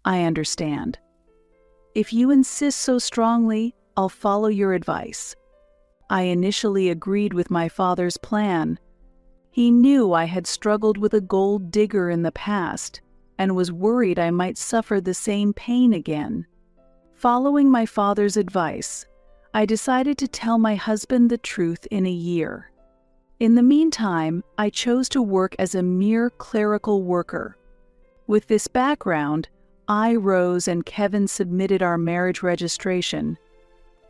I understand. If you insist so strongly, I'll follow your advice. I initially agreed with my father's plan. He knew I had struggled with a gold digger in the past and was worried I might suffer the same pain again. Following my father's advice, I decided to tell my husband the truth in a year. In the meantime, I chose to work as a mere clerical worker. With this background, I rose and Kevin submitted our marriage registration.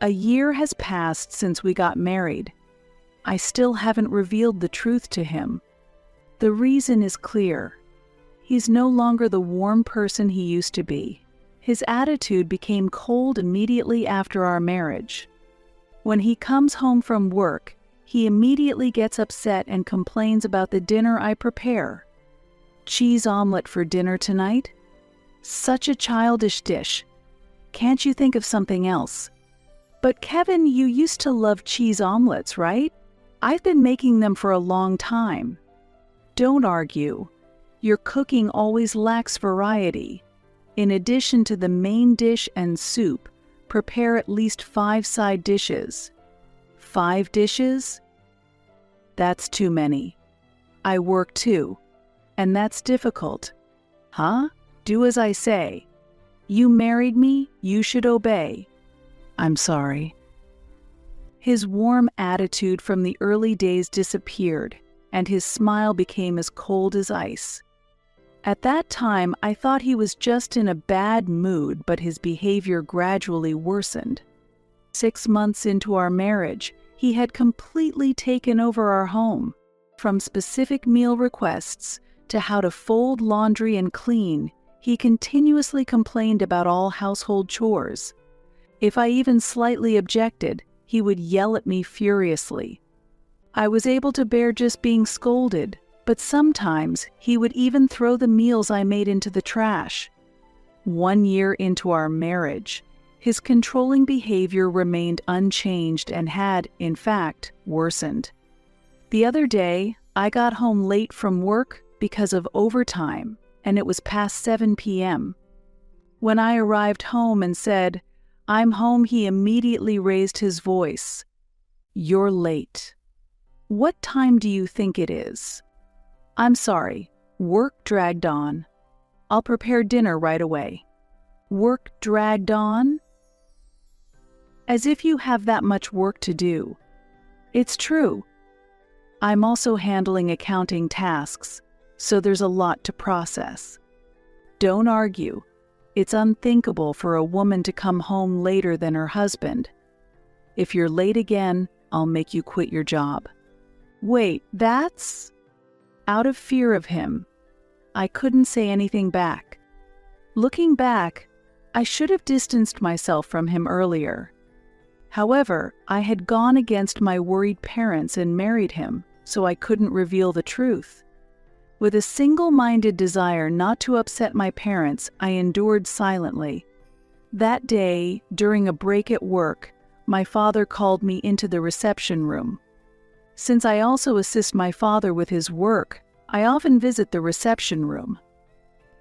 A year has passed since we got married. I still haven't revealed the truth to him. The reason is clear. He's no longer the warm person he used to be. His attitude became cold immediately after our marriage. When he comes home from work, he immediately gets upset and complains about the dinner I prepare. Cheese omelet for dinner tonight? Such a childish dish. Can't you think of something else? But Kevin, you used to love cheese omelets, right? I've been making them for a long time. Don't argue. Your cooking always lacks variety. In addition to the main dish and soup, prepare at least 5 side dishes. 5 dishes? That's too many. I work too, and that's difficult. Huh? Do as I say. You married me, you should obey. I'm sorry. His warm attitude from the early days disappeared, and his smile became as cold as ice. At that time, I thought he was just in a bad mood, but his behavior gradually worsened. 6 months into our marriage, he had completely taken over our home. From specific meal requests to how to fold laundry and clean, he continuously complained about all household chores. If I even slightly objected, he would yell at me furiously. I was able to bear just being scolded, but sometimes he would even throw the meals I made into the trash. 1 year into our marriage, his controlling behavior remained unchanged and had, in fact, worsened. The other day, I got home late from work because of overtime, and it was past 7 p.m. When I arrived home and said, "I'm home," he immediately raised his voice. "You're late. What time do you think it is?" "I'm sorry. Work dragged on. I'll prepare dinner right away." Work dragged on? As if you have that much work to do. It's true. I'm also handling accounting tasks, so there's a lot to process. Don't argue. It's unthinkable for a woman to come home later than her husband. If you're late again, I'll make you quit your job. Wait, that's... Out of fear of him, I couldn't say anything back. Looking back, I should have distanced myself from him earlier. However, I had gone against my worried parents and married him, so I couldn't reveal the truth. With a single-minded desire not to upset my parents, I endured silently. That day, during a break at work, my father called me into the reception room. Since I also assist my father with his work, I often visit the reception room.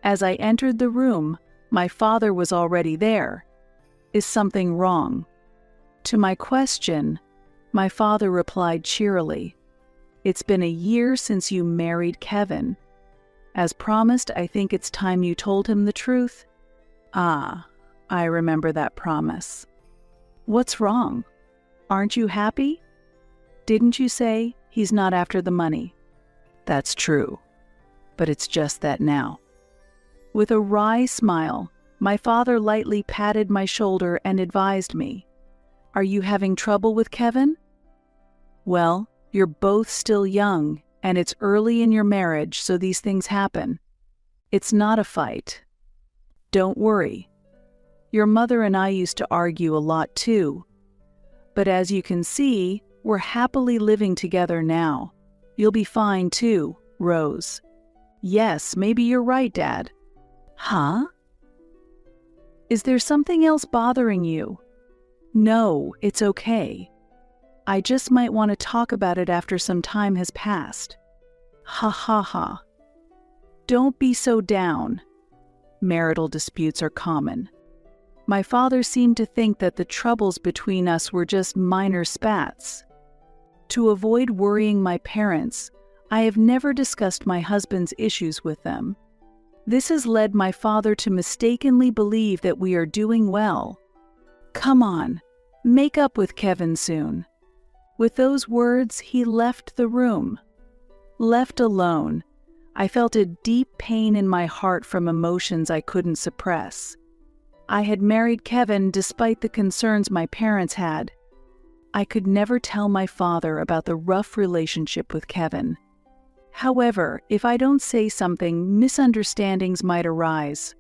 As I entered the room, my father was already there. "Is something wrong?" To my question, my father replied cheerily, "It's been a year since you married Kevin. As promised, I think it's time you told him the truth." Ah, I remember that promise. "What's wrong? Aren't you happy? Didn't you say he's not after the money?" "That's true, but it's just that now." With a wry smile, my father lightly patted my shoulder and advised me, "Are you having trouble with Kevin? Well, you're both still young, and it's early in your marriage, so these things happen. It's not a fight. Don't worry. Your mother and I used to argue a lot too. But as you can see, we're happily living together now. You'll be fine too, Rose." "Yes, maybe you're right, Dad." "Huh? Is there something else bothering you?" "No, it's okay. I just might want to talk about it after some time has passed." Ha ha ha. Don't be so down. marital disputes are common. My father seemed to think that the troubles between us were just minor spats. To avoid worrying my parents, I have never discussed my husband's issues with them. This has led my father to mistakenly believe that we are doing well. Come on, make up with Kevin soon. With those words, he left the room. Left alone, I felt a deep pain in my heart from emotions I couldn't suppress. I had married Kevin despite the concerns my parents had. I could never tell my father about the rough relationship with Kevin. However, if I don't say something, misunderstandings might arise.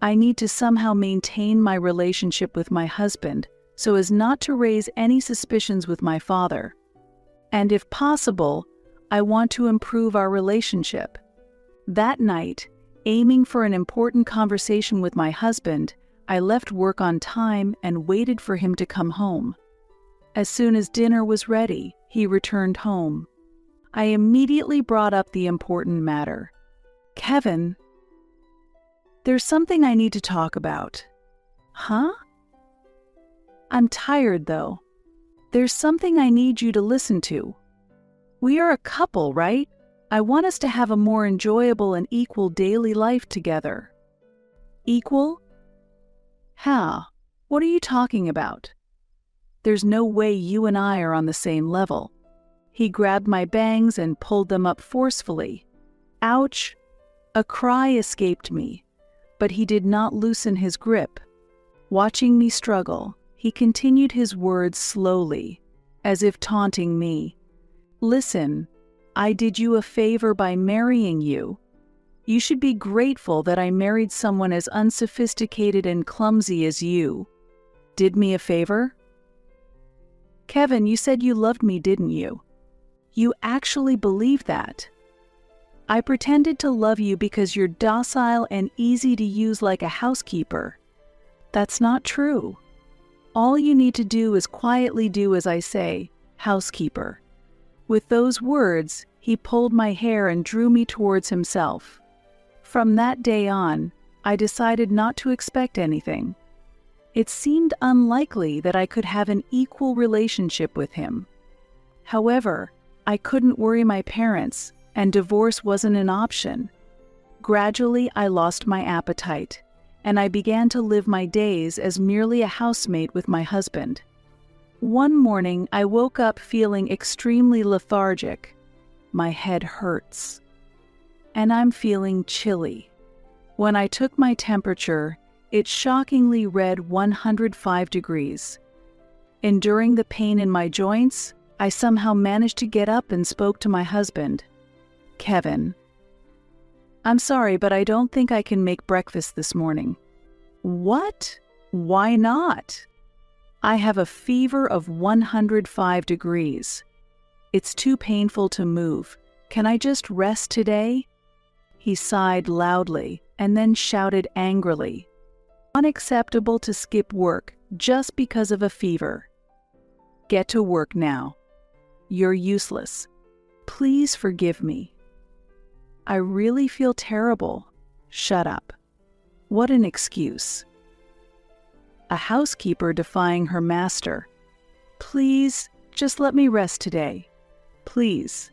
I need to somehow maintain my relationship with my husband so as not to raise any suspicions with my father. And if possible, I want to improve our relationship. That night, aiming for an important conversation with my husband, I left work on time and waited for him to come home. As soon as dinner was ready, he returned home. I immediately brought up the important matter. Kevin, there's something I need to talk about. Huh? I'm tired, though. There's something I need you to listen to. We are a couple, right? I want us to have a more enjoyable and equal daily life together. Equal? How? What are you talking about? There's no way you and I are on the same level. He grabbed my bangs and pulled them up forcefully. Ouch! A cry escaped me, but he did not loosen his grip. Watching me struggle, he continued his words slowly, as if taunting me. Listen, I did you a favor by marrying you. You should be grateful that I married someone as unsophisticated and clumsy as you. Did me a favor? Kevin, you said you loved me, didn't you? You actually believe that. I pretended to love you because you're docile and easy to use like a housekeeper. That's not true. All you need to do is quietly do as I say, housekeeper. With those words, he pulled my hair and drew me towards himself. From that day on, I decided not to expect anything. It seemed unlikely that I could have an equal relationship with him. However, I couldn't worry my parents, and divorce wasn't an option. Gradually, I lost my appetite, and I began to live my days as merely a housemate with my husband. One morning, I woke up feeling extremely lethargic. My head hurts, and I'm feeling chilly. When I took my temperature, it shockingly read 105 degrees. Enduring the pain in my joints, I somehow managed to get up and spoke to my husband. Kevin, I'm sorry, but I don't think I can make breakfast this morning. What? Why not? I have a fever of 105 degrees. It's too painful to move. Can I just rest today? He sighed loudly and then shouted angrily. Unacceptable to skip work just because of a fever. Get to work now. You're useless. Please forgive me. I really feel terrible. Shut up. What an excuse. A housekeeper defying her master. Please, just let me rest today. Please.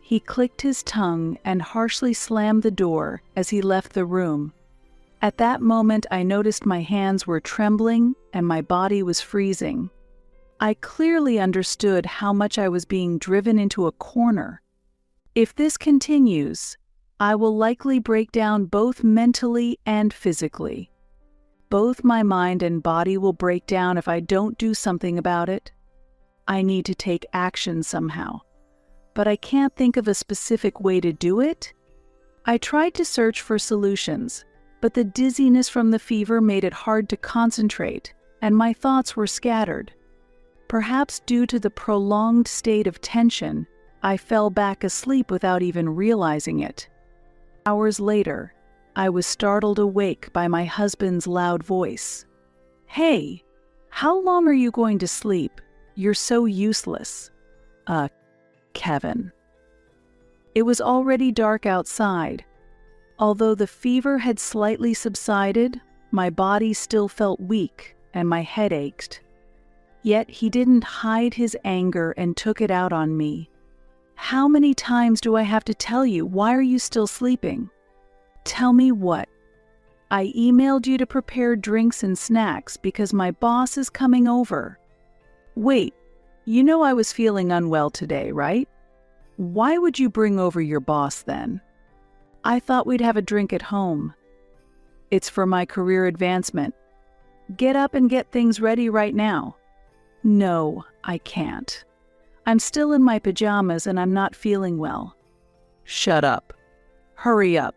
He clicked his tongue and harshly slammed the door as he left the room. At that moment, I noticed my hands were trembling and my body was freezing. I clearly understood how much I was being driven into a corner. If this continues, I will likely break down both mentally and physically. Both my mind and body will break down if I don't do something about it. I need to take action somehow, but I can't think of a specific way to do it. I tried to search for solutions, but the dizziness from the fever made it hard to concentrate, and my thoughts were scattered. Perhaps due to the prolonged state of tension, I fell back asleep without even realizing it. Hours later, I was startled awake by my husband's loud voice. Hey, how long are you going to sleep? You're so useless. Kevin. It was already dark outside. Although the fever had slightly subsided, my body still felt weak and my head ached. Yet he didn't hide his anger and took it out on me. "How many times do I have to tell you? Why are you still sleeping?" "Tell me what?" "I emailed you to prepare drinks and snacks because my boss is coming over." "Wait, you know I was feeling unwell today, right? Why would you bring over your boss then?" "I thought we'd have a drink at home." "It's for my career advancement. Get up and get things ready right now." "No, I can't. I'm still in my pajamas and I'm not feeling well." "Shut up. Hurry up."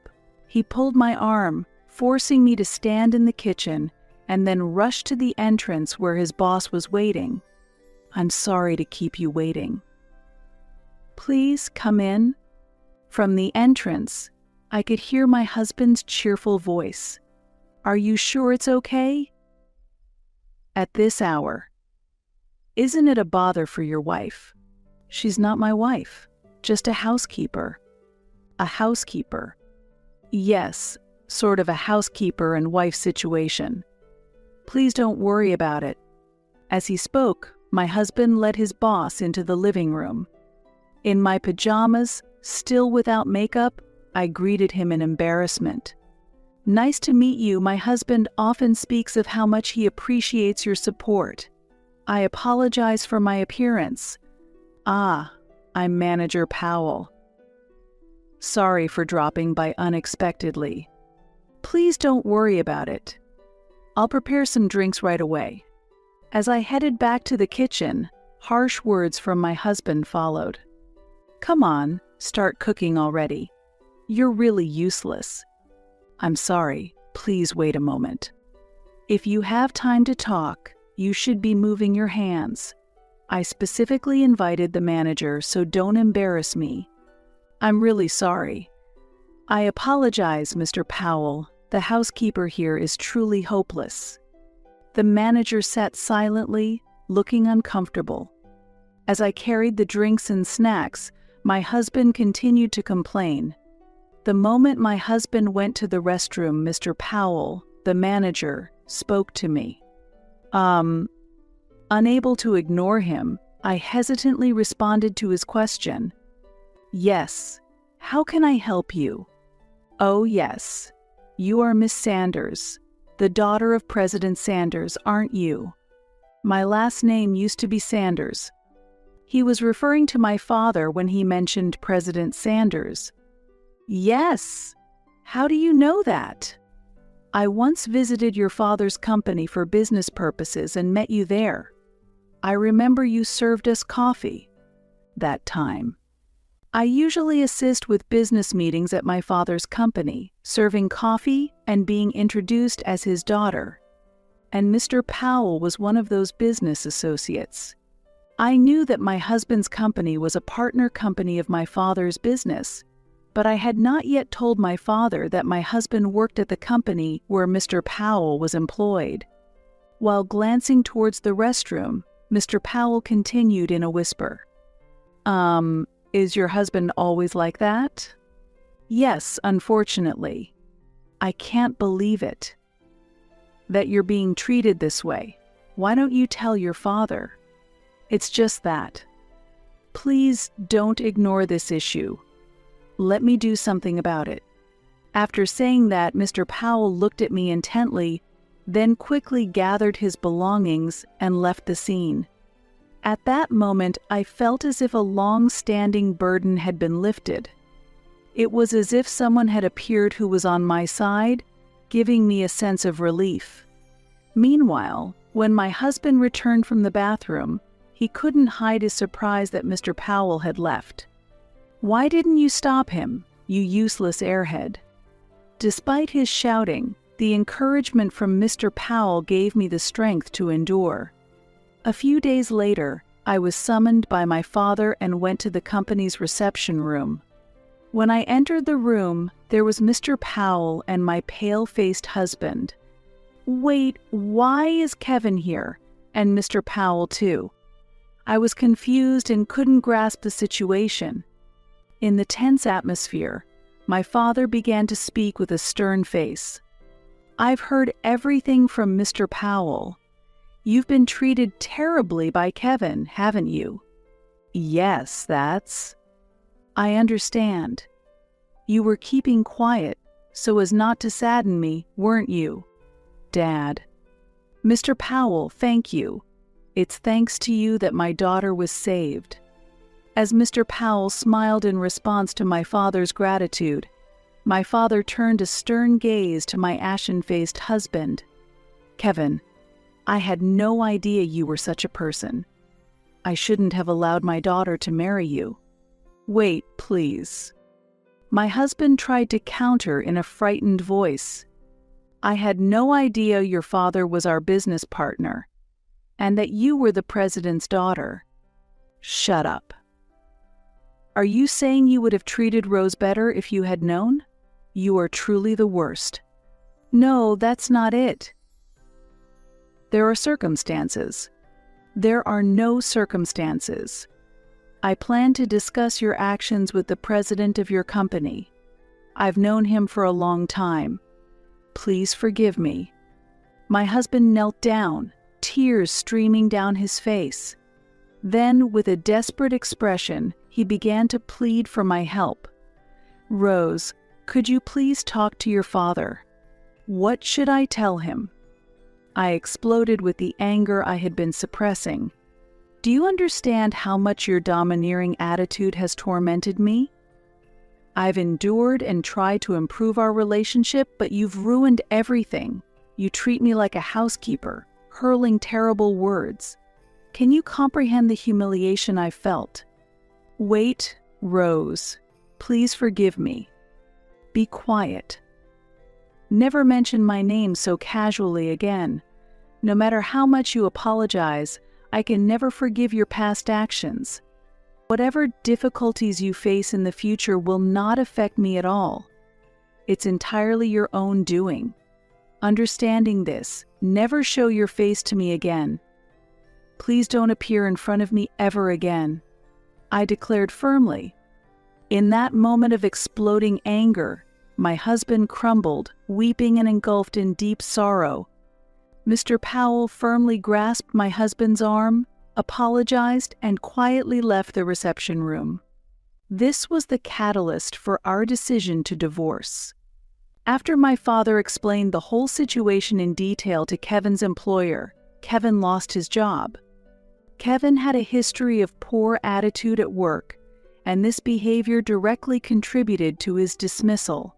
He pulled my arm, forcing me to stand in the kitchen and then rush to the entrance where his boss was waiting. "I'm sorry to keep you waiting." "Please come in." From the entrance, I could hear my husband's cheerful voice. "Are you sure it's okay?" "At this hour." "Isn't it a bother for your wife?" "She's not my wife, just a housekeeper." "A housekeeper?" "Yes, sort of a housekeeper and wife situation." "Please don't worry about it." As he spoke, my husband led his boss into the living room. In my pajamas, still without makeup, I greeted him in embarrassment. "Nice to meet you. My husband often speaks of how much he appreciates your support. I apologize for my appearance." "Ah, I'm Manager Powell. Sorry for dropping by unexpectedly." "Please don't worry about it. I'll prepare some drinks right away." As I headed back to the kitchen, harsh words from my husband followed. "Come on, start cooking already. You're really useless." "I'm sorry, please wait a moment." "If you have time to talk, you should be moving your hands. I specifically invited the manager, so don't embarrass me." "I'm really sorry." "I apologize, Mr. Powell. The housekeeper here is truly hopeless." The manager sat silently, looking uncomfortable. As I carried the drinks and snacks, my husband continued to complain. The moment my husband went to the restroom, Mr. Powell, the manager, spoke to me. Unable to ignore him, I hesitantly responded to his question. "Yes. How can I help you?" "Oh, yes. You are Miss Sanders, the daughter of President Sanders, aren't you?" "My last name used to be Sanders." He was referring to my father when he mentioned President Sanders. "Yes. How do you know that?" "I once visited your father's company for business purposes and met you there. I remember you served us coffee that time." I usually assist with business meetings at my father's company, serving coffee and being introduced as his daughter. And Mr. Powell was one of those business associates. I knew that my husband's company was a partner company of my father's business, but I had not yet told my father that my husband worked at the company where Mr. Powell was employed. While glancing towards the restroom, Mr. Powell continued in a whisper. Is your husband always like that?" "Yes, unfortunately." "I can't believe it. That you're being treated this way. Why don't you tell your father?" "It's just that." "Please don't ignore this issue. Let me do something about it." After saying that, Mr. Powell looked at me intently, then quickly gathered his belongings and left the scene. At that moment, I felt as if a long-standing burden had been lifted. It was as if someone had appeared who was on my side, giving me a sense of relief. Meanwhile, when my husband returned from the bathroom, he couldn't hide his surprise that Mr. Powell had left. "Why didn't you stop him, you useless airhead?" Despite his shouting, the encouragement from Mr. Powell gave me the strength to endure. A few days later, I was summoned by my father and went to the company's reception room. When I entered the room, there was Mr. Powell and my pale-faced husband. "Wait, why is Kevin here? And Mr. Powell too?" I was confused and couldn't grasp the situation. In the tense atmosphere, My father began to speak with a stern face. "I've heard everything from Mr. Powell. You've been treated terribly by Kevin, haven't you?" "Yes, that's—" "I understand. You were keeping quiet so as not to sadden me, weren't you, Dad?" "Mr. Powell, thank you. It's thanks to you that my daughter was saved." As Mr. Powell smiled in response to my father's gratitude, my father turned a stern gaze to my ashen-faced husband. "Kevin, I had no idea you were such a person. I shouldn't have allowed my daughter to marry you." "Wait, please." My husband tried to counter in a frightened voice. "I had no idea your father was our business partner, and that you were the president's daughter." "Shut up. Are you saying you would have treated Rose better if you had known? You are truly the worst." "No, that's not it. There are circumstances." "There are no circumstances. I plan to discuss your actions with the president of your company. I've known him for a long time. Please forgive me." My husband knelt down, tears streaming down his face. Then, with a desperate expression, he began to plead for my help. "Rose, could you please talk to your father? What should I tell him?" I exploded with the anger I had been suppressing. "Do you understand how much your domineering attitude has tormented me? I've endured and tried to improve our relationship, but you've ruined everything. You treat me like a housekeeper, hurling terrible words. Can you comprehend the humiliation I've felt?" "Wait, Rose. Please forgive me. Be quiet. Never mention my name so casually again. No matter how much you apologize, I can never forgive your past actions. Whatever difficulties you face in the future will not affect me at all. It's entirely your own doing. Understanding this, never show your face to me again. Please don't appear in front of me ever again," I declared firmly. In that moment of exploding anger, my husband crumbled, weeping and engulfed in deep sorrow. Mr. Powell firmly grasped my husband's arm, apologized, and quietly left the reception room. This was the catalyst for our decision to divorce. After my father explained the whole situation in detail to Kevin's employer, Kevin lost his job. Kevin had a history of poor attitude at work, and this behavior directly contributed to his dismissal.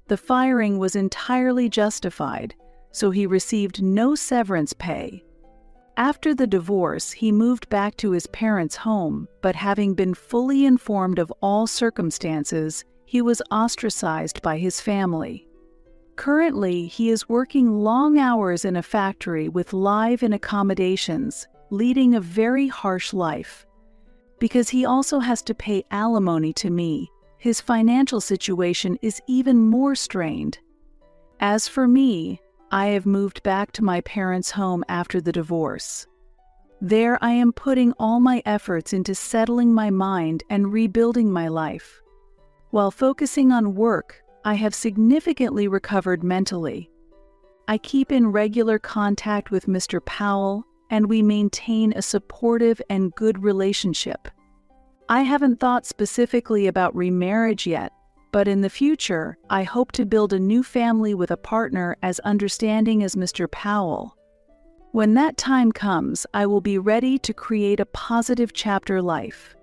The firing was entirely justified, so he received no severance pay. After the divorce, he moved back to his parents' home, but having been fully informed of all circumstances, he was ostracized by his family. Currently, he is working long hours in a factory with live-in accommodations, leading a very harsh life. Because he also has to pay alimony to me, his financial situation is even more strained. As for me, I have moved back to my parents' home after the divorce. There I am putting all my efforts into settling my mind and rebuilding my life. While focusing on work, I have significantly recovered mentally. I keep in regular contact with Mr. Powell, and we maintain a supportive and good relationship. I haven't thought specifically about remarriage yet, but in the future, I hope to build a new family with a partner as understanding as Mr. Powell. When that time comes, I will be ready to create a positive chapter life.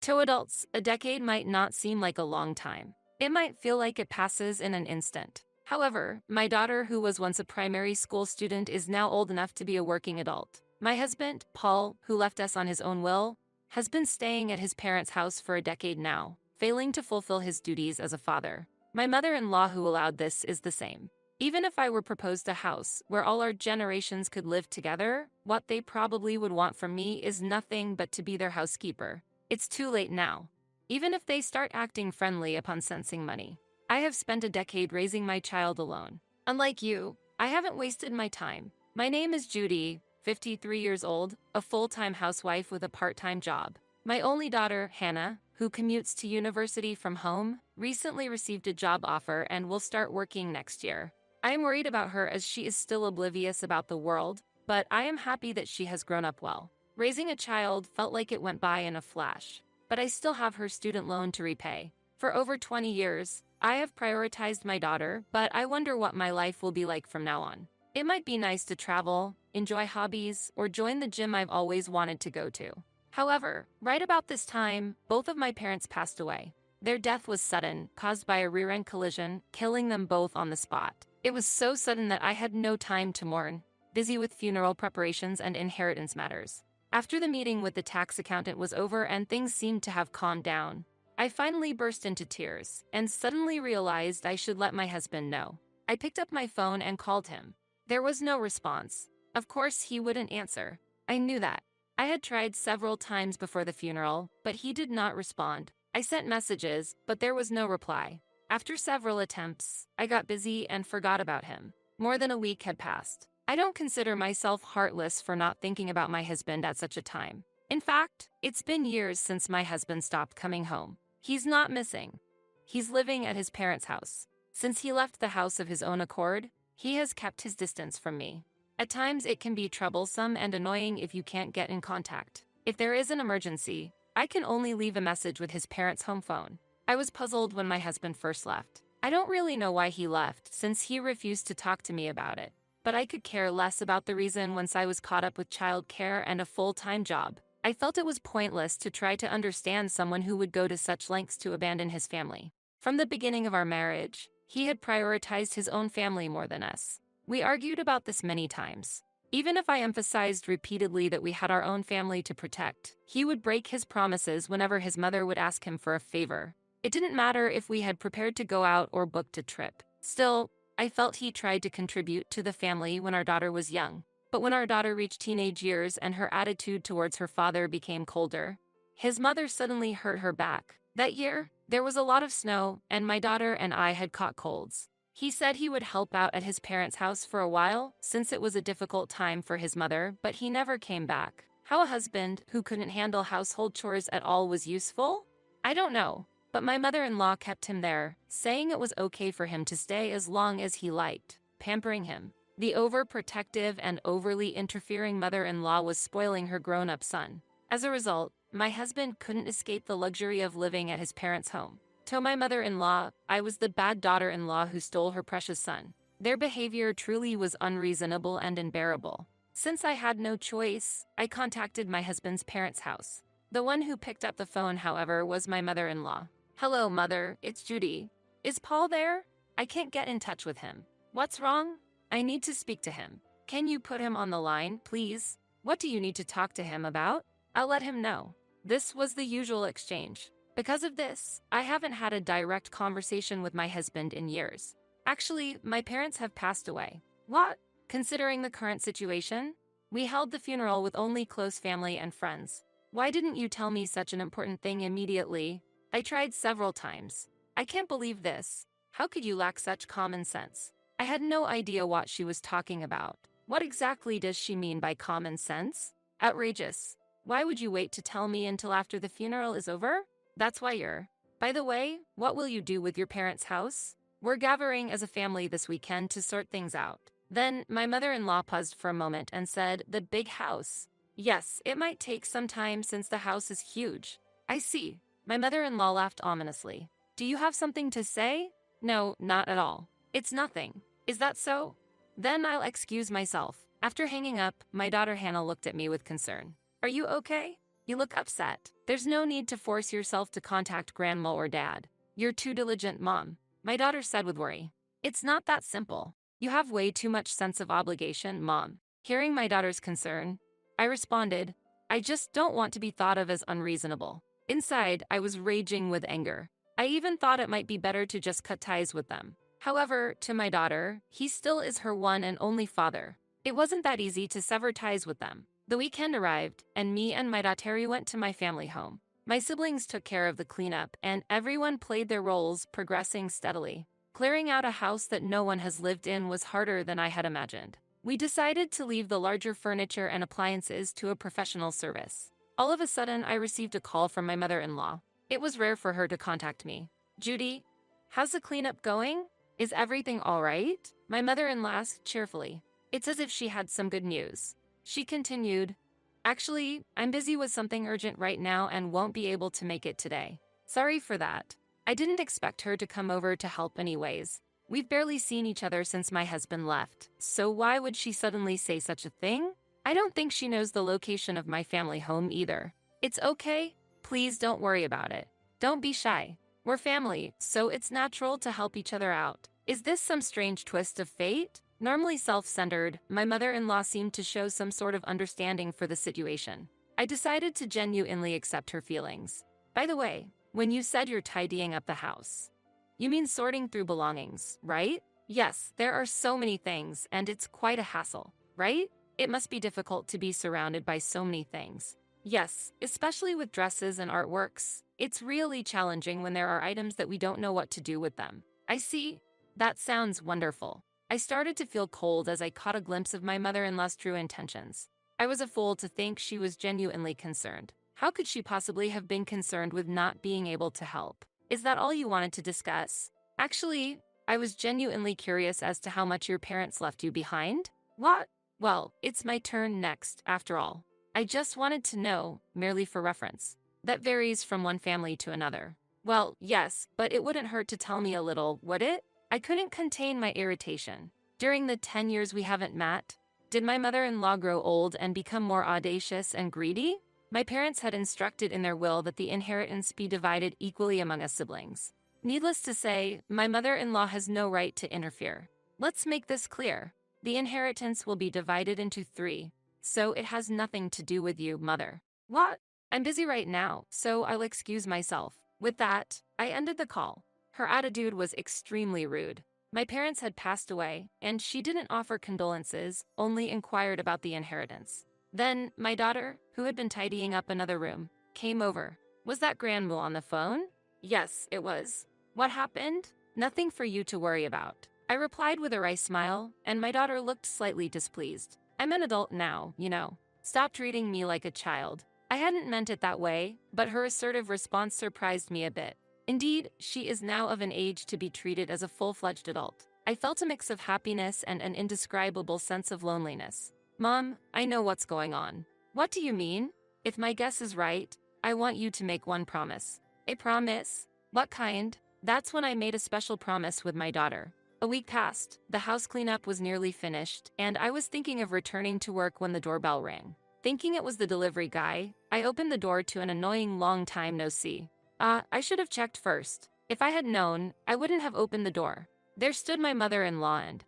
To adults, a decade might not seem like a long time. It might feel like it passes in an instant. However, my daughter, who was once a primary school student, is now old enough to be a working adult. My husband, Paul, who left us on his own will, has been staying at his parents' house for a decade now, failing to fulfill his duties as a father. My mother-in-law, who allowed this, is the same. Even if I were proposed a house where all our generations could live together, what they probably would want from me is nothing but to be their housekeeper. It's too late now. Even if they start acting friendly upon sensing money. I have spent a decade raising my child alone. Unlike you, I haven't wasted my time. My name is Judy, 53 years old, a full-time housewife with a part-time job. My only daughter, Hannah, who commutes to university from home, recently received a job offer and will start working next year. I am worried about her as she is still oblivious about the world, but I am happy that she has grown up well. Raising a child felt like it went by in a flash, but I still have her student loan to repay. For over 20 years, I have prioritized my daughter, but I wonder what my life will be like from now on. It might be nice to travel, enjoy hobbies, or join the gym I've always wanted to go to. However, right about this time, both of my parents passed away. Their death was sudden, caused by a rear-end collision, killing them both on the spot. It was so sudden that I had no time to mourn, busy with funeral preparations and inheritance matters. After the meeting with the tax accountant was over and things seemed to have calmed down, I finally burst into tears and suddenly realized I should let my husband know. I picked up my phone and called him. There was no response. Of course, he wouldn't answer. I knew that. I had tried several times before the funeral, but he did not respond. I sent messages, but there was no reply. After several attempts, I got busy and forgot about him. More than a week had passed. I don't consider myself heartless for not thinking about my husband at such a time. In fact, it's been years since my husband stopped coming home. He's not missing. He's living at his parents' house. Since he left the house of his own accord, he has kept his distance from me. At times it can be troublesome and annoying if you can't get in contact. If there is an emergency, I can only leave a message with his parents' home phone. I was puzzled when my husband first left. I don't really know why he left since he refused to talk to me about it. But I could care less about the reason once I was caught up with childcare and a full-time job. I felt it was pointless to try to understand someone who would go to such lengths to abandon his family. From the beginning of our marriage, he had prioritized his own family more than us. We argued about this many times. Even if I emphasized repeatedly that we had our own family to protect, he would break his promises whenever his mother would ask him for a favor. It didn't matter if we had prepared to go out or booked a trip. Still, I felt he tried to contribute to the family when our daughter was young. But when our daughter reached teenage years and her attitude towards her father became colder, his mother suddenly hurt her back. That year, there was a lot of snow, and my daughter and I had caught colds. He said he would help out at his parents' house for a while, since it was a difficult time for his mother, but he never came back. How a husband who couldn't handle household chores at all was useful? I don't know, but my mother-in-law kept him there, saying it was okay for him to stay as long as he liked, pampering him. The overprotective and overly interfering mother-in-law was spoiling her grown-up son. As a result, my husband couldn't escape the luxury of living at his parents' home. To my mother-in-law, I was the bad daughter-in-law who stole her precious son. Their behavior truly was unreasonable and unbearable. Since I had no choice, I contacted my husband's parents' house. The one who picked up the phone, however, was my mother-in-law. "Hello, Mother, it's Judy. Is Paul there? I can't get in touch with him. What's wrong? I need to speak to him. Can you put him on the line, please? What do you need to talk to him about? I'll let him know." This was the usual exchange. Because of this, I haven't had a direct conversation with my husband in years. Actually, my parents have passed away. What? Considering the current situation, we held the funeral with only close family and friends. Why didn't you tell me such an important thing immediately? I tried several times. I can't believe this. How could you lack such common sense? I had no idea what she was talking about. What exactly does she mean by common sense? Outrageous. Why would you wait to tell me until after the funeral is over? That's why you're. By the way, what will you do with your parents' house? We're gathering as a family this weekend to sort things out. Then, my mother-in-law paused for a moment and said, "The big house." Yes, it might take some time since the house is huge. I see. My mother-in-law laughed ominously. Do you have something to say? No, not at all. It's nothing. Is that so? Then I'll excuse myself. After hanging up, my daughter Hannah looked at me with concern. Are you okay? You look upset. There's no need to force yourself to contact grandma or dad. You're too diligent, Mom. My daughter said with worry. It's not that simple. You have way too much sense of obligation, Mom. Hearing my daughter's concern, I responded, I just don't want to be thought of as unreasonable. Inside, I was raging with anger. I even thought it might be better to just cut ties with them. However, to my daughter, he still is her one and only father. It wasn't that easy to sever ties with them. The weekend arrived, and me and my daughter went to my family home. My siblings took care of the cleanup, and everyone played their roles, progressing steadily. Clearing out a house that no one has lived in was harder than I had imagined. We decided to leave the larger furniture and appliances to a professional service. All of a sudden, I received a call from my mother-in-law. It was rare for her to contact me. "Judy, how's the cleanup going? Is everything all right?" My mother-in-law asked cheerfully. It's as if she had some good news. She continued, "Actually, I'm busy with something urgent right now and won't be able to make it today. Sorry for that." I didn't expect her to come over to help anyways. We've barely seen each other since my husband left, so why would she suddenly say such a thing? I don't think she knows the location of my family home either. It's okay. Please don't worry about it. Don't be shy. We're family, so it's natural to help each other out. Is this some strange twist of fate? Normally self-centered, my mother-in-law seemed to show some sort of understanding for the situation. I decided to genuinely accept her feelings. By the way, when you said you're tidying up the house, you mean sorting through belongings, right? Yes, there are so many things, and it's quite a hassle, right? It must be difficult to be surrounded by so many things. Yes, especially with dresses and artworks. It's really challenging when there are items that we don't know what to do with them. I see. That sounds wonderful. I started to feel cold as I caught a glimpse of my mother-in-law's true intentions. I was a fool to think she was genuinely concerned. How could she possibly have been concerned with not being able to help? Is that all you wanted to discuss? Actually, I was genuinely curious as to how much your parents left you behind. What? Well, it's my turn next, after all. I just wanted to know, merely for reference. That varies from one family to another. Well, yes, but it wouldn't hurt to tell me a little, would it? I couldn't contain my irritation. During the 10 years we haven't met, did my mother-in-law grow old and become more audacious and greedy? My parents had instructed in their will that the inheritance be divided equally among us siblings. Needless to say, my mother-in-law has no right to interfere. Let's make this clear. The inheritance will be divided into 3, so it has nothing to do with you, mother. What? I'm busy right now, so I'll excuse myself. With that, I ended the call. Her attitude was extremely rude. My parents had passed away, and she didn't offer condolences, only inquired about the inheritance. Then, my daughter, who had been tidying up another room, came over. Was that grandma on the phone? Yes, it was. What happened? Nothing for you to worry about. I replied with a wry smile, and my daughter looked slightly displeased. I'm an adult now, you know. Stop treating me like a child. I hadn't meant it that way, but her assertive response surprised me a bit. Indeed, she is now of an age to be treated as a full-fledged adult. I felt a mix of happiness and an indescribable sense of loneliness. Mom, I know what's going on. What do you mean? If my guess is right, I want you to make one promise. A promise? What kind? That's when I made a special promise with my daughter. A week passed, the house cleanup was nearly finished, and I was thinking of returning to work when the doorbell rang. Thinking it was the delivery guy, I opened the door to an annoying long time no see. I should have checked first. If I had known, I wouldn't have opened the door. There stood my mother-in-law and...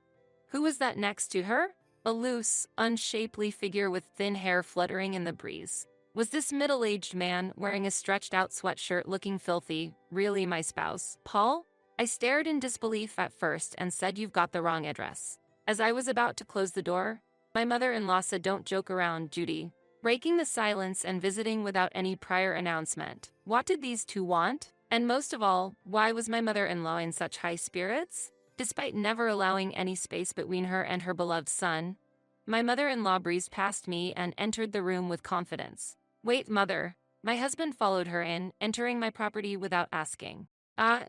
Who was that next to her? A loose, unshapely figure with thin hair fluttering in the breeze. Was this middle-aged man, wearing a stretched-out sweatshirt looking filthy, really my spouse, Paul? I stared in disbelief at first and said, "You've got the wrong address." As I was about to close the door, my mother-in-law said, "Don't joke around, Judy." Breaking the silence and visiting without any prior announcement. What did these two want? And most of all, why was my mother-in-law in such high spirits? Despite never allowing any space between her and her beloved son, my mother-in-law breezed past me and entered the room with confidence. Wait, mother. My husband followed her in, entering my property without asking.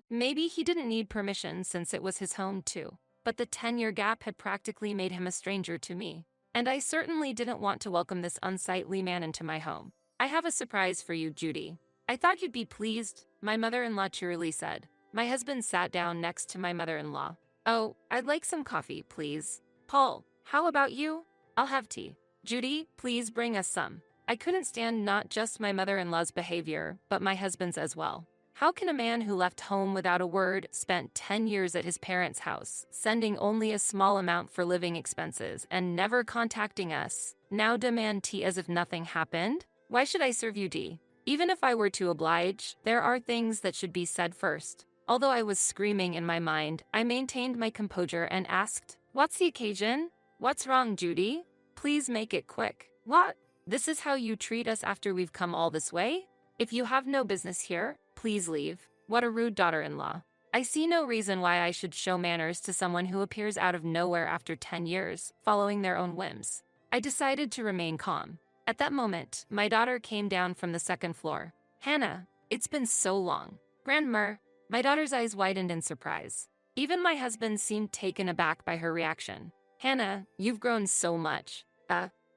Maybe he didn't need permission since it was his home too. But the 10-year gap had practically made him a stranger to me. And I certainly didn't want to welcome this unsightly man into my home. I have a surprise for you, Judy. I thought you'd be pleased, my mother-in-law cheerily said. My husband sat down next to my mother-in-law. Oh, I'd like some coffee, please. Paul, how about you? I'll have tea. Judy, please bring us some. I couldn't stand not just my mother-in-law's behavior, but my husband's as well. How can a man who left home without a word, spent 10 years at his parents' house, sending only a small amount for living expenses, and never contacting us, now demand tea as if nothing happened? Why should I serve you tea? Even if I were to oblige, there are things that should be said first. Although I was screaming in my mind, I maintained my composure and asked, "What's the occasion? What's wrong, Judy? Please make it quick." What? This is how you treat us after we've come all this way? If you have no business here, please leave. What a rude daughter-in-law. I see no reason why I should show manners to someone who appears out of nowhere after 10 years, following their own whims. I decided to remain calm. At that moment, my daughter came down from the second floor. Hannah, it's been so long. Grandma, my daughter's eyes widened in surprise. Even my husband seemed taken aback by her reaction. Hannah, you've grown so much.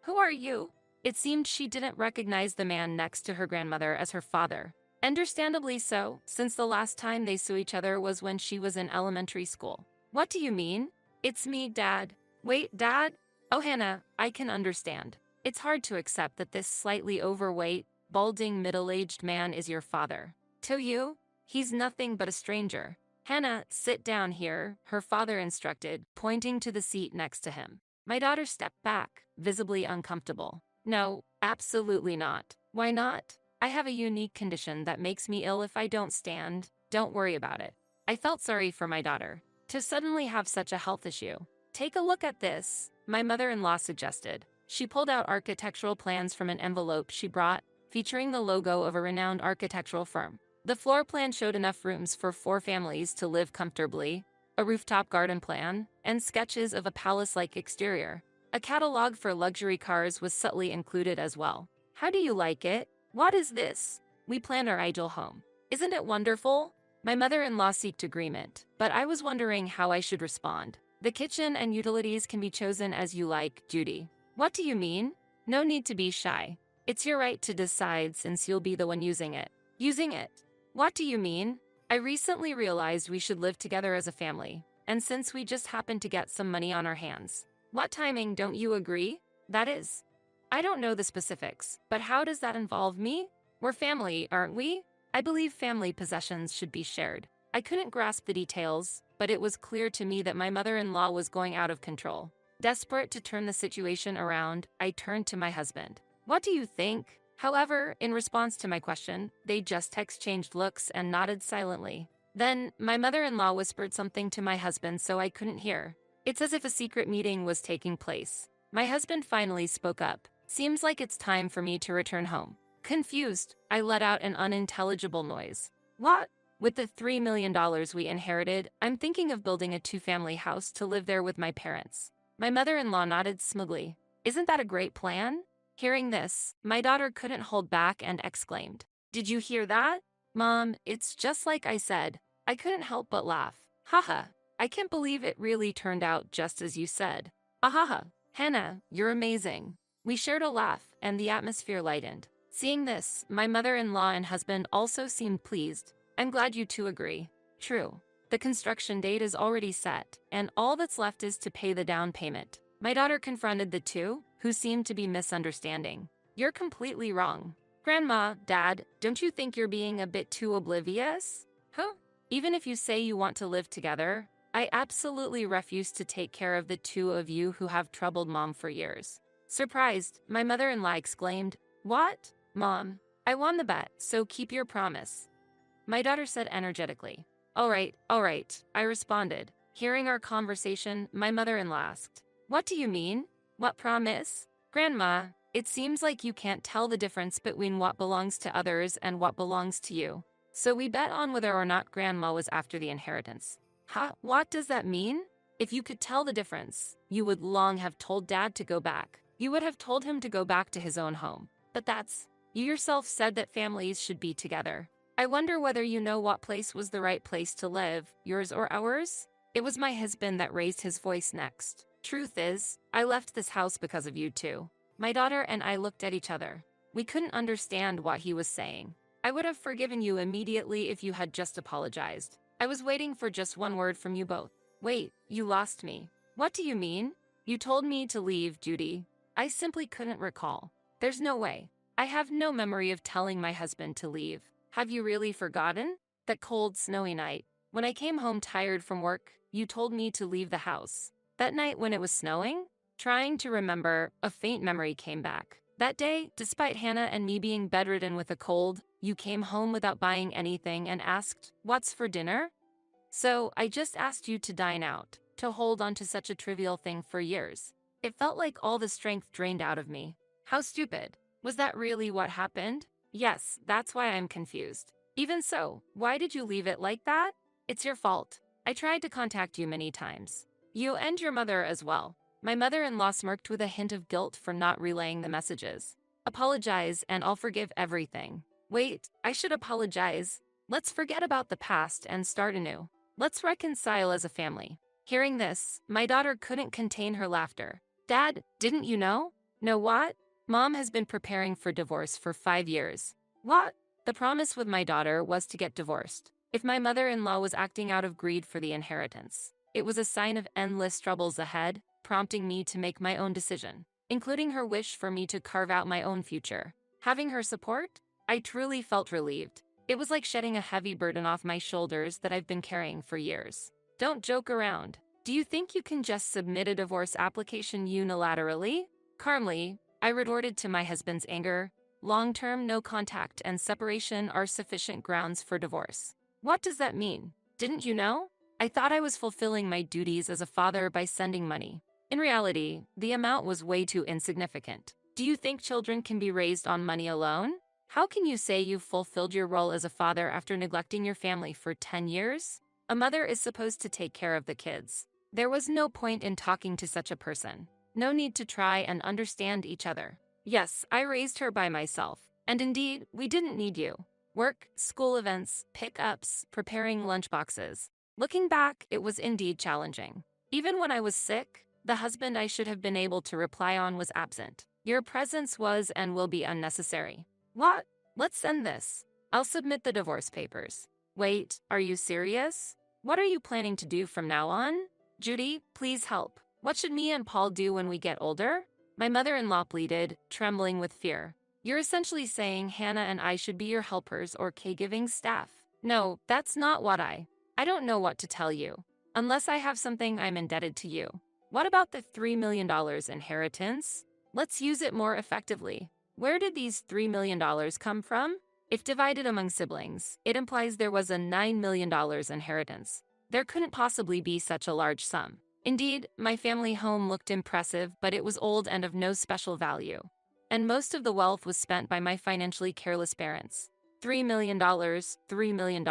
Who are you? It seemed she didn't recognize the man next to her grandmother as her father. Understandably so, since the last time they saw each other was when she was in elementary school. What do you mean? It's me, Dad. Wait, Dad? Oh, Hannah, I can understand. It's hard to accept that this slightly overweight, balding middle-aged man is your father. To you, he's nothing but a stranger. Hannah, sit down here, her father instructed, pointing to the seat next to him. My daughter stepped back, visibly uncomfortable. No, absolutely not. Why not? I have a unique condition that makes me ill if I don't stand. Don't worry about it. I felt sorry for my daughter to suddenly have such a health issue. Take a look at this, my mother-in-law suggested. She pulled out architectural plans from an envelope she brought, featuring the logo of a renowned architectural firm. The floor plan showed enough rooms for 4 families to live comfortably, a rooftop garden plan, and sketches of a palace-like exterior. A catalog for luxury cars was subtly included as well. How do you like it? What is this? We planned our ideal home. Isn't it wonderful? My mother-in-law seeked agreement, but I was wondering how I should respond. The kitchen and utilities can be chosen as you like, Judy. What do you mean? No need to be shy. It's your right to decide since you'll be the one using it. Using it? What do you mean? I recently realized we should live together as a family, and since we just happened to get some money on our hands. What timing, don't you agree? That is. I don't know the specifics, but how does that involve me? We're family, aren't we? I believe family possessions should be shared. I couldn't grasp the details, but it was clear to me that my mother-in-law was going out of control. Desperate to turn the situation around, I turned to my husband. What do you think? However, in response to my question, they just exchanged looks and nodded silently. Then, my mother-in-law whispered something to my husband so I couldn't hear. It's as if a secret meeting was taking place. My husband finally spoke up. Seems like it's time for me to return home. Confused, I let out an unintelligible noise. What? With the $3 million we inherited, I'm thinking of building a 2-family house to live there with my parents. My mother-in-law nodded smugly. Isn't that a great plan? Hearing this, my daughter couldn't hold back and exclaimed, "Did you hear that? Mom, it's just like I said." I couldn't help but laugh. Haha, I can't believe it really turned out just as you said. Ahaha, Hannah, you're amazing. We shared a laugh, and the atmosphere lightened. Seeing this, my mother-in-law and husband also seemed pleased. I'm glad you two agree. True. The construction date is already set, and all that's left is to pay the down payment. My daughter confronted the two, who seemed to be misunderstanding. You're completely wrong. Grandma, Dad, don't you think you're being a bit too oblivious? Huh? Even if you say you want to live together, I absolutely refuse to take care of the two of you who have troubled Mom for years. Surprised, my mother-in-law exclaimed, "What? Mom, I won the bet, so keep your promise." My daughter said energetically. All right, I responded. Hearing our conversation, my mother-in-law asked, "What do you mean? What promise?" Grandma, it seems like you can't tell the difference between what belongs to others and what belongs to you. So we bet on whether or not Grandma was after the inheritance. Ha, what does that mean? If you could tell the difference, you would long have told Dad to go back. You would have told him to go back to his own home. But you yourself said that families should be together. I wonder whether you know what place was the right place to live, yours or ours? It was my husband that raised his voice next. Truth is, I left this house because of you two. My daughter and I looked at each other. We couldn't understand what he was saying. I would have forgiven you immediately if you had just apologized. I was waiting for just one word from you both. Wait, you lost me. What do you mean? You told me to leave, Judy. I simply couldn't recall. There's no way. I have no memory of telling my husband to leave. Have you really forgotten? That cold, snowy night, when I came home tired from work, you told me to leave the house. That night when it was snowing? Trying to remember, a faint memory came back. That day, despite Hannah and me being bedridden with a cold, you came home without buying anything and asked, "What's for dinner?" So I just asked you to dine out, to hold on to such a trivial thing for years. It felt like all the strength drained out of me. How stupid. Was that really what happened? Yes, that's why I'm confused. Even so, why did you leave it like that? It's your fault. I tried to contact you many times. You and your mother as well. My mother-in-law smirked with a hint of guilt for not relaying the messages. Apologize and I'll forgive everything. Wait, I should apologize. Let's forget about the past and start anew. Let's reconcile as a family. Hearing this, my daughter couldn't contain her laughter. Dad, didn't you know? Know what? Mom has been preparing for divorce for 5 years. What? The promise with my daughter was to get divorced. If my mother-in-law was acting out of greed for the inheritance, it was a sign of endless troubles ahead, prompting me to make my own decision, including her wish for me to carve out my own future. Having her support, I truly felt relieved. It was like shedding a heavy burden off my shoulders that I've been carrying for years. Don't joke around. Do you think you can just submit a divorce application unilaterally? Calmly, I retorted to my husband's anger. Long-term no contact and separation are sufficient grounds for divorce. What does that mean? Didn't you know? I thought I was fulfilling my duties as a father by sending money. In reality, the amount was way too insignificant. Do you think children can be raised on money alone? How can you say you've fulfilled your role as a father after neglecting your family for 10 years? A mother is supposed to take care of the kids. There was no point in talking to such a person. No need to try and understand each other. Yes, I raised her by myself. And indeed, we didn't need you. Work, school events, pickups, preparing lunchboxes. Looking back, it was indeed challenging. Even when I was sick, the husband I should have been able to rely on was absent. Your presence was and will be unnecessary. What? Let's send this. I'll submit the divorce papers. Wait, are you serious? What are you planning to do from now on? Judy, please help. What should me and Paul do when we get older? My mother-in-law pleaded, trembling with fear. You're essentially saying Hannah and I should be your helpers or caregiving staff. No, that's not what I don't know what to tell you. Unless I have something I'm indebted to you. What about the $3 million inheritance? Let's use it more effectively. Where did these $3 million come from? If divided among siblings, it implies there was a $9 million inheritance. There couldn't possibly be such a large sum. Indeed, my family home looked impressive, but it was old and of no special value. And most of the wealth was spent by my financially careless parents. $3 million, $3 million.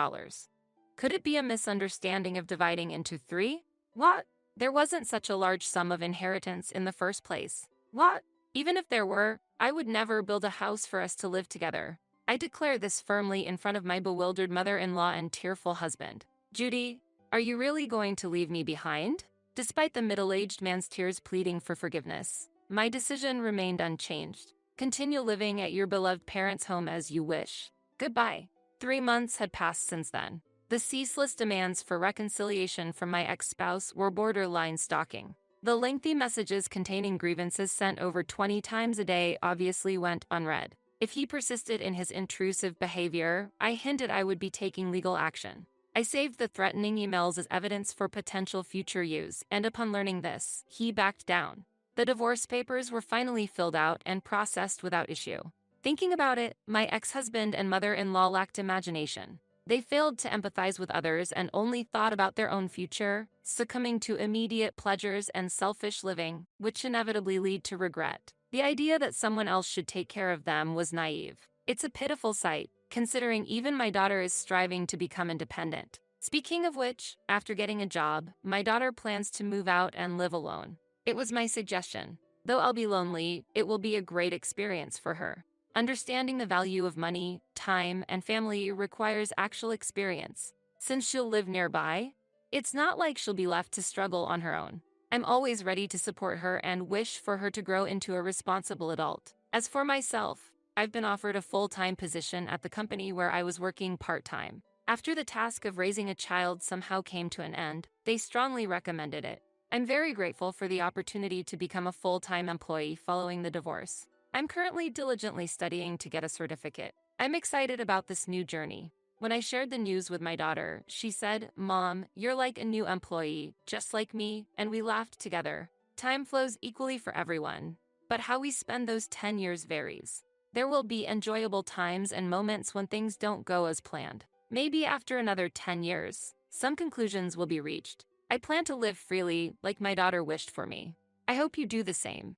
Could it be a misunderstanding of dividing into 3? What? There wasn't such a large sum of inheritance in the first place. What? Even if there were, I would never build a house for us to live together. I declare this firmly in front of my bewildered mother-in-law and tearful husband. Judy, are you really going to leave me behind? Despite the middle-aged man's tears pleading for forgiveness, my decision remained unchanged. Continue living at your beloved parents' home as you wish. Goodbye. 3 months had passed since then. The ceaseless demands for reconciliation from my ex-spouse were borderline stalking. The lengthy messages containing grievances sent over 20 times a day obviously went unread. If he persisted in his intrusive behavior, I hinted I would be taking legal action. I saved the threatening emails as evidence for potential future use, and upon learning this, he backed down. The divorce papers were finally filled out and processed without issue. Thinking about it, my ex-husband and mother-in-law lacked imagination. They failed to empathize with others and only thought about their own future, succumbing to immediate pleasures and selfish living, which inevitably lead to regret. The idea that someone else should take care of them was naive. It's a pitiful sight, considering even my daughter is striving to become independent. Speaking of which, after getting a job, my daughter plans to move out and live alone. It was my suggestion. Though I'll be lonely, it will be a great experience for her. Understanding the value of money, time, and family requires actual experience. Since she'll live nearby, it's not like she'll be left to struggle on her own. I'm always ready to support her and wish for her to grow into a responsible adult. As for myself, I've been offered a full-time position at the company where I was working part-time. After the task of raising a child somehow came to an end, they strongly recommended it. I'm very grateful for the opportunity to become a full-time employee following the divorce. I'm currently diligently studying to get a certificate. I'm excited about this new journey. When I shared the news with my daughter, she said, "Mom, you're like a new employee, just like me," and we laughed together. Time flows equally for everyone, but how we spend those 10 years varies. There will be enjoyable times and moments when things don't go as planned. Maybe after another 10 years, some conclusions will be reached. I plan to live freely like my daughter wished for me. I hope you do the same.